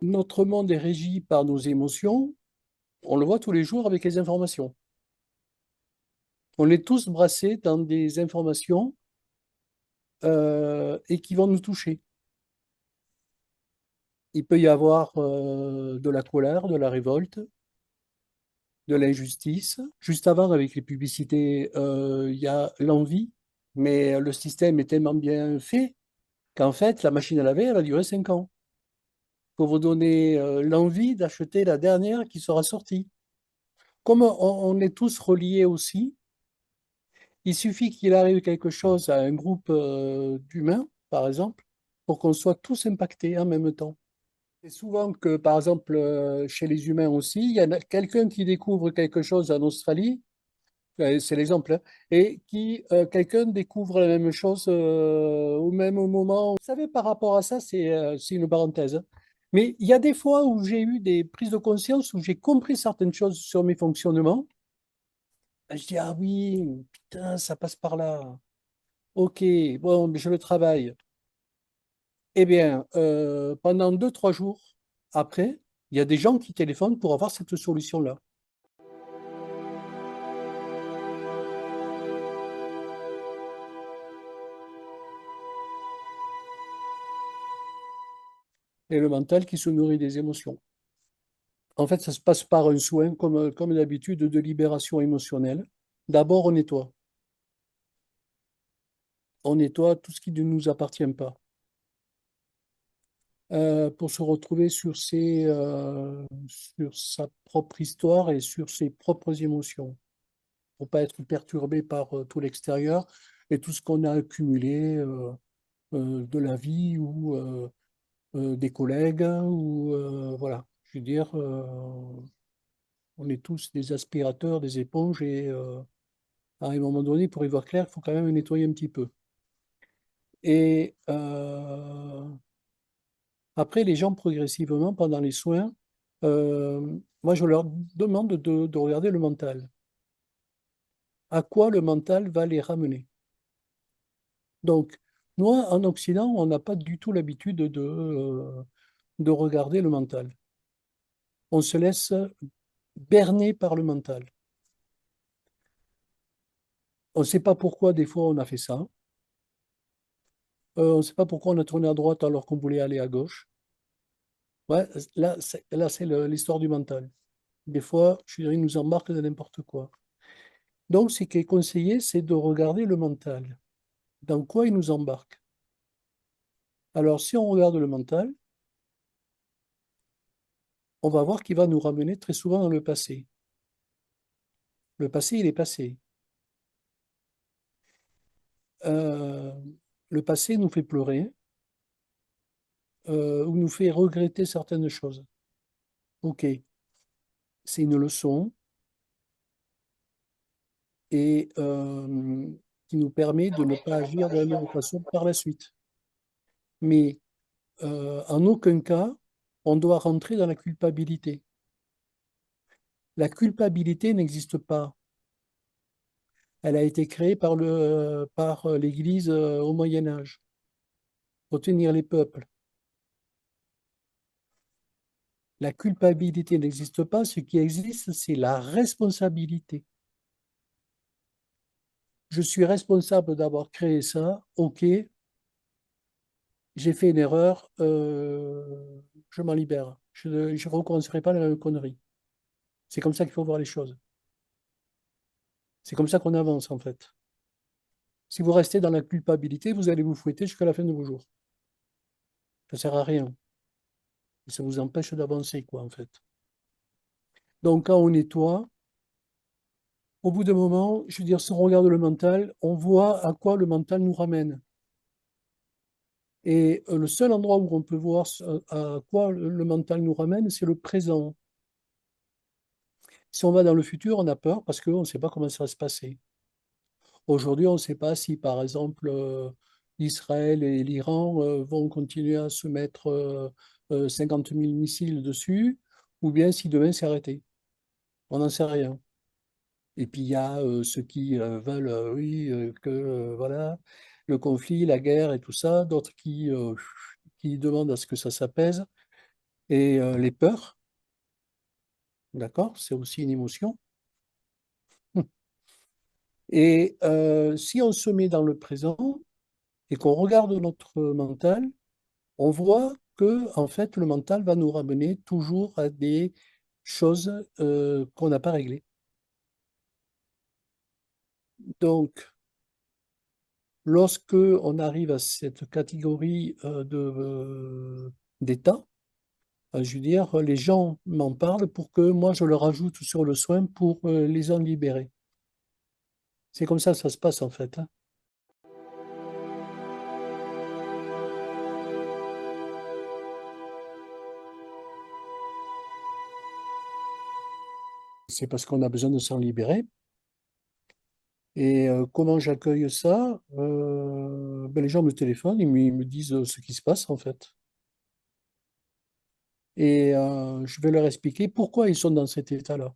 notre monde est régi par nos émotions. On le voit tous les jours avec les informations. On est tous brassés dans des informations et qui vont nous toucher. Il peut y avoir de la colère, de la révolte, de l'injustice. Juste avant, avec les publicités, il y a l'envie, mais le système est tellement bien fait qu'en fait, la machine à laver, elle va durer 5 ans pour vous donner l'envie d'acheter la dernière qui sera sortie. Comme on est tous reliés aussi, il suffit qu'il arrive quelque chose à un groupe d'humains, par exemple, pour qu'on soit tous impactés en même temps. C'est souvent que, par exemple, chez les humains aussi, il y en a quelqu'un qui découvre quelque chose en Australie, c'est l'exemple, hein, et qui quelqu'un découvre la même chose au même moment. Vous savez, par rapport à ça, c'est une parenthèse, hein. Mais il y a des fois où j'ai eu des prises de conscience, où j'ai compris certaines choses sur mes fonctionnements. Je dis, ah oui, putain, ça passe par là. Ok, bon, mais je le travaille. Eh bien, pendant 2, 3 jours après, il y a des gens qui téléphonent pour avoir cette solution-là. Et le mental qui se nourrit des émotions. En fait, ça se passe par un soin, comme d'habitude, de libération émotionnelle. D'abord, on nettoie. On nettoie tout ce qui ne nous appartient pas. Pour se retrouver sur sa propre histoire et sur ses propres émotions, pour pas être perturbé par tout l'extérieur et tout ce qu'on a accumulé de la vie ou des collègues ou voilà. Je veux dire, on est tous des aspirateurs, des éponges et à un moment donné, pour y voir clair, il faut quand même nettoyer un petit peu. Et après, les gens progressivement, pendant les soins, moi je leur demande de regarder le mental. À quoi le mental va les ramener? Donc, nous, en Occident, on n'a pas du tout l'habitude de regarder le mental. On se laisse berner par le mental. On ne sait pas pourquoi, des fois, on a fait ça. On ne sait pas pourquoi on a tourné à droite alors qu'on voulait aller à gauche. Ouais, là, c'est l'histoire du mental. Des fois, je dirais, il nous embarque dans n'importe quoi. Donc, ce qui est conseillé, c'est de regarder le mental. Dans quoi il nous embarque? Alors, si on regarde le mental, on va voir qu'il va nous ramener très souvent dans le passé. Le passé, il est passé. Euh, le passé nous fait pleurer ou nous fait regretter certaines choses. Ok, c'est une leçon et qui nous permet de ne pas agir de la même façon par la suite. Mais en aucun cas, on doit rentrer dans la culpabilité. La culpabilité n'existe pas. Elle a été créée par l'Église au Moyen Âge, pour tenir les peuples. La culpabilité n'existe pas. Ce qui existe, c'est la responsabilité. Je suis responsable d'avoir créé ça. Ok, j'ai fait une erreur. Je m'en libère. Je ne recommencerai pas la même connerie. C'est comme ça qu'il faut voir les choses. C'est comme ça qu'on avance, en fait. Si vous restez dans la culpabilité, vous allez vous fouetter jusqu'à la fin de vos jours. Ça ne sert à rien. Et ça vous empêche d'avancer, quoi, en fait. Donc, quand on nettoie, au bout d'un moment, je veux dire, si on regarde le mental, on voit à quoi le mental nous ramène. Et le seul endroit où on peut voir à quoi le mental nous ramène, c'est le présent. Si on va dans le futur, on a peur parce qu'on ne sait pas comment ça va se passer. Aujourd'hui, on ne sait pas si, par exemple, Israël et l'Iran vont continuer à se mettre 50 000 missiles dessus, ou bien si demain c'est arrêté. On n'en sait rien. Et puis il y a ceux qui veulent, oui, que voilà, le conflit, la guerre et tout ça, d'autres qui demandent à ce que ça s'apaise. Et les peurs, d'accord, c'est aussi une émotion. Et si on se met dans le présent et qu'on regarde notre mental, on voit que en fait le mental va nous ramener toujours à des choses qu'on n'a pas réglées. Donc, lorsque on arrive à cette catégorie d'état, je veux dire, les gens m'en parlent pour que moi je leur ajoute sur le soin pour les en libérer. C'est comme ça que ça se passe en fait, hein. C'est parce qu'on a besoin de s'en libérer. Et comment j'accueille ça? Ben, les gens me téléphonent, ils me disent ce qui se passe en fait. Et je vais leur expliquer pourquoi ils sont dans cet état-là.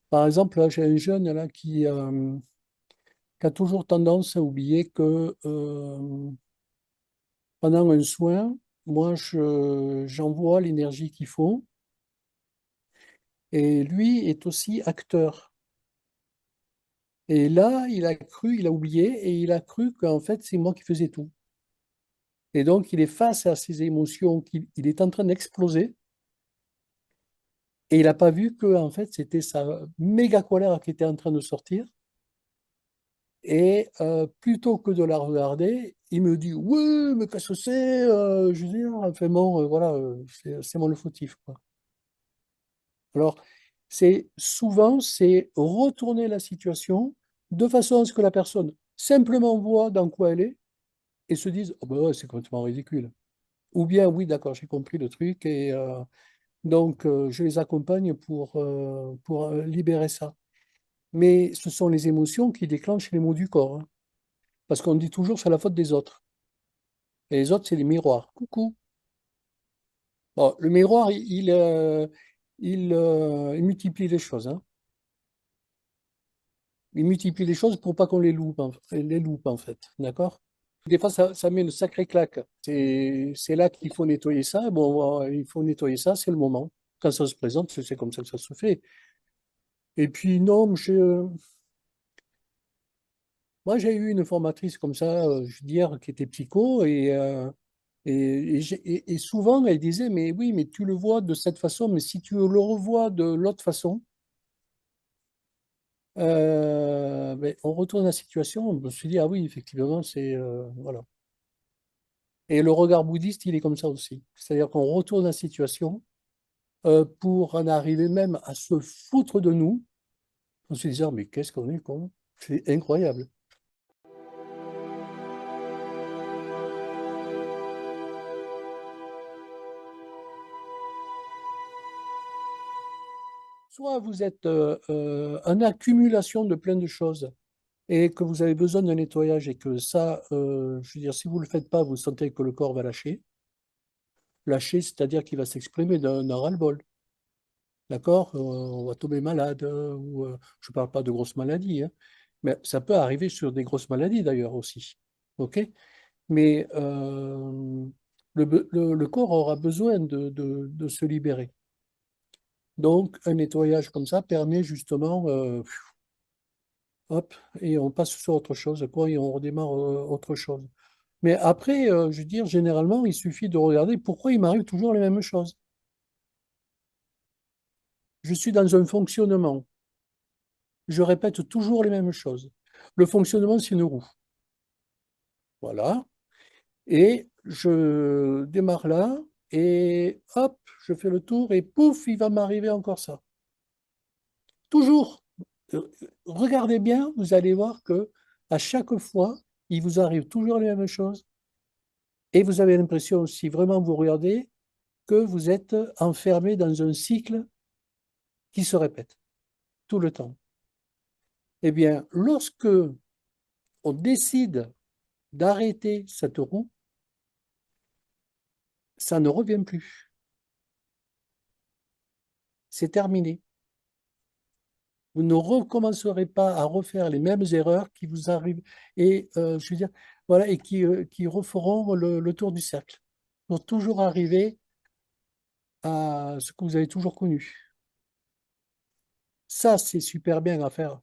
Par exemple, là, j'ai un jeune là, qui a toujours tendance à oublier que pendant un soin, moi, j'envoie l'énergie qu'il faut. Et lui est aussi acteur. Et là, il a oublié et il a cru qu'en fait, c'est moi qui faisais tout. Et donc, il est face à ses émotions, il est en train d'exploser. Et il n'a pas vu que en fait, c'était sa méga colère qui était en train de sortir. Et plutôt que de la regarder, il me dit, oui, mais qu'est-ce que c'est? Je veux dire, enfin bon, voilà, c'est moi le fautif, quoi. Alors, c'est retourner la situation de façon à ce que la personne simplement voit dans quoi elle est et se dise, oh ben ouais, c'est complètement ridicule. Ou bien, oui, d'accord, j'ai compris le truc et donc je les accompagne pour libérer ça. Mais ce sont les émotions qui déclenchent les maux du corps, hein. Parce qu'on dit toujours c'est la faute des autres. Et les autres, c'est les miroirs. Coucou. Bon, le miroir, il multiplie les choses, hein. Il multiplie les choses pour pas qu'on les loupe, en fait. D'accord? Des fois, ça met une sacrée claque. C'est là qu'il faut nettoyer ça. Bon, il faut nettoyer ça, c'est le moment. Quand ça se présente, c'est comme ça que ça se fait. Et puis, non, moi, j'ai eu une formatrice comme ça, je veux dire, qui était psycho, et souvent, elle disait, mais oui, mais tu le vois de cette façon, mais si tu le revois de l'autre façon, ben, on retourne à la situation, on se dit, ah oui, effectivement, voilà. Et le regard bouddhiste, il est comme ça aussi. C'est-à-dire qu'on retourne à la situation pour en arriver même à se foutre de nous, en se disant, mais qu'est-ce qu'on est con? C'est incroyable. Soit vous êtes en accumulation de plein de choses et que vous avez besoin d'un nettoyage et que ça, je veux dire, si vous ne le faites pas, vous sentez que le corps va lâcher. Lâcher, c'est-à-dire qu'il va s'exprimer d'un ras-le-bol. D'accord? On va tomber malade, ou, je ne parle pas de grosses maladies, hein, mais ça peut arriver sur des grosses maladies d'ailleurs aussi. OK? Mais le corps aura besoin de se libérer. Donc, un nettoyage comme ça permet justement, hop, et on passe sur autre chose, quoi, et on redémarre autre chose. Mais après, je veux dire, généralement, il suffit de regarder pourquoi il m'arrive toujours les mêmes choses. Je suis dans un fonctionnement. Je répète toujours les mêmes choses. Le fonctionnement, c'est une roue. Voilà. Et je démarre là, et hop, je fais le tour, et pouf, il va m'arriver encore ça. Toujours. Regardez bien, vous allez voir que à chaque fois, il vous arrive toujours les mêmes choses. Et vous avez l'impression, si vraiment vous regardez, que vous êtes enfermé dans un cycle qui se répète tout le temps. Eh bien, lorsque on décide d'arrêter cette roue, ça ne revient plus. C'est terminé. Vous ne recommencerez pas à refaire les mêmes erreurs qui vous arrivent et je veux dire, voilà, et qui referont le tour du cercle. Pour toujours arriver à ce que vous avez toujours connu. Ça, c'est super bien à faire.